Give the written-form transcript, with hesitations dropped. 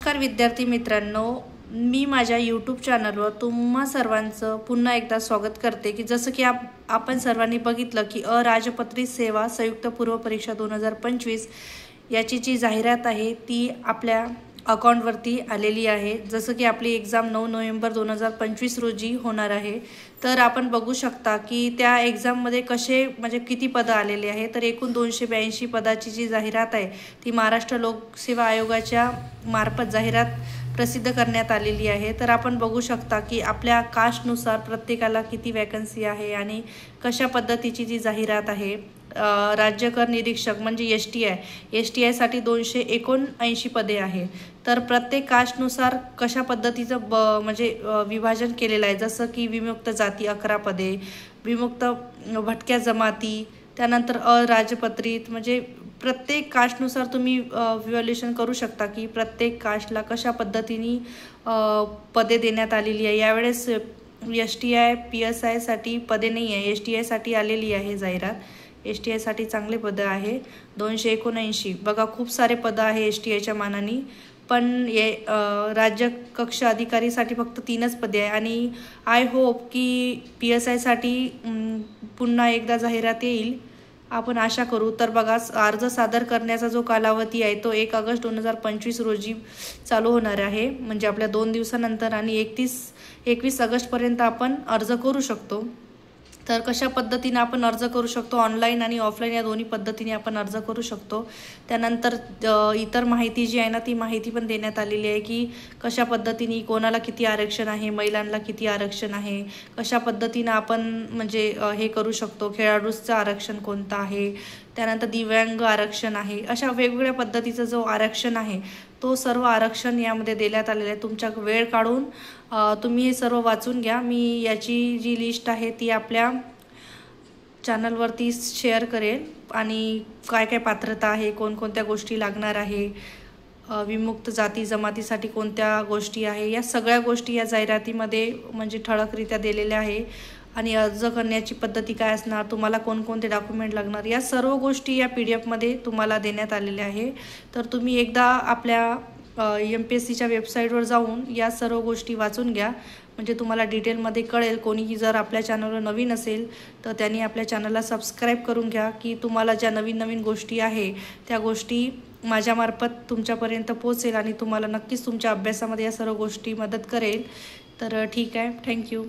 नमस्कार विद्यार्थी मित्रांनो, मी माझ्या यूट्यूब चॅनलवर तुम्हा सर्वांचं पुन्हा एकदा स्वागत करते की जसं की आपण सर्वांनी बघितलं की अराजपत्रित सेवा संयुक्त पूर्व परीक्षा 2025 याची जी जाहिरात आहे ती आपल्या अकाउंटवरती आलेली आहे। जसं की आपली एग्जाम 9 नोव्हेंबर 2025 रोजी होणार आहे। तर आपण बघू शकता की त्या एग्जाम मध्ये कसे म्हणजे किती पद आलेले आहे। तर एकूण 282 पदाची जी जाहिरात आहे ती महाराष्ट्र लोकसेवा आयोगाच्या मार्फत जाहिरात प्रसिद्ध करण्यात आलेली आहे। तर आपण बघू शकता की आपल्या कास्टनुसार प्रत्येकाला किती वॅकन्सी आहे आणि कशा पद्धतीची जी जाहिरात आहे। राज्य कर निरीक्षक म्हणजे एसटीआय साठी 279 पदे आहे। तर प्रत्येक कास्टनुसार कशा पद्धतीचं म्हणजे विभाजन केलेलं आहे। जसं की विमुक्त जाती 11 पदे, विमुक्त भटक्या जमाती, त्यानंतर अराजपत्रित, म्हणजे प्रत्येक कास्टनुसार तुम्ही इव्हॅल्युएशन करू शकता की प्रत्येक कास्टला कशा पद्धतीने पदे देण्यात आलेली आहे। यावेळेस एसटीआय PSI साठी पदे नाही आहे, एसटीआय साठी आलेली आहे जाहिरात। एसटीआय साठी चांगले पद आहे 279। बघा खूप सारे पद आहे एसटीआयच्या मानाने, पण राज्य कक्ष अधिकारी साठी फक्त 3च पदे आहे। आणि आय होप की PSI साठी पुन्हा एकदा जाहिरात येईल, आपण आशा करू। तर बघा अर्ज सादर करण्याचा जो कालावधी आहे तो 1 ऑगस्ट 2025 रोजी चालू होणार आहे, म्हणजे आपल्या 2 दिवसानंतर, आणि 21 ऑगस्ट पर्यंत आपण अर्ज करू शकतो। तर कशा पद्धतीने आपण अर्ज करू शकतो, ऑनलाईन आणि ऑफलाईन या दोन्ही पद्धतीने आपण अर्ज करू शकतो। त्यानंतर इतर माहिती जी आहे ना ती माहिती पण देण्यात आलेली आहे की कशा पद्धतीने कोणाला किती आरक्षण आहे, महिलांना किती आरक्षण आहे, कशा पद्धतीने आपण म्हणजे हे करू शकतो, खेळाडूंचं आरक्षण कोणतं आहे, त्यानंतर दिव्यांग आरक्षण आहे। अशा वेगवेगळ्या पद्धतीचं जो आरक्षण आहे तो सर्व आरक्षण यामध्ये देण्यात आलेले आहे। तुमच्या वेळ काढून तुम्ही हे सर्व वाचून घ्या। मी याची जी लिस्ट आहे ती आपल्या चॅनलवरती शेअर करेल, आणि काय काय पात्रता आहे, कोणकोणत्या गोष्टी लागणार आहे, विमुक्त जाती जमातीसाठी कोणत्या गोष्टी आहे, या सगळ्या गोष्टी या जाहिरातीमध्ये म्हणजे ठळकरित्या दिलेल्या आहे। आणि अर्ज करण्याची पद्धती काय असणार, तुम्हाला कोणकोणते डॉक्युमेंट लागणार, या सर्व गोष्टी या PDF मध्ये तुम्हाला देण्यात आलेल्या आहे। तर तुम्ही एकदा आपल्या MPSCच्या वेबसाईटवर जाऊन या सर्व गोष्टी वाचून घ्या, म्हणजे तुम्हाला डिटेलमध्ये कळेल। कोणीही जर आपल्या चॅनलवर नवीन असेल तर त्यांनी आपल्या चॅनलला सबस्क्राईब करून घ्या की तुम्हाला ज्या नवीन गोष्टी आहे त्या गोष्टी माझ्यामार्फत तुमच्यापर्यंत पोहोचेल आणि तुम्हाला नक्कीच तुमच्या अभ्यासामध्ये या सर्व गोष्टी मदत करेल। तर ठीक आहे, थँक्यू।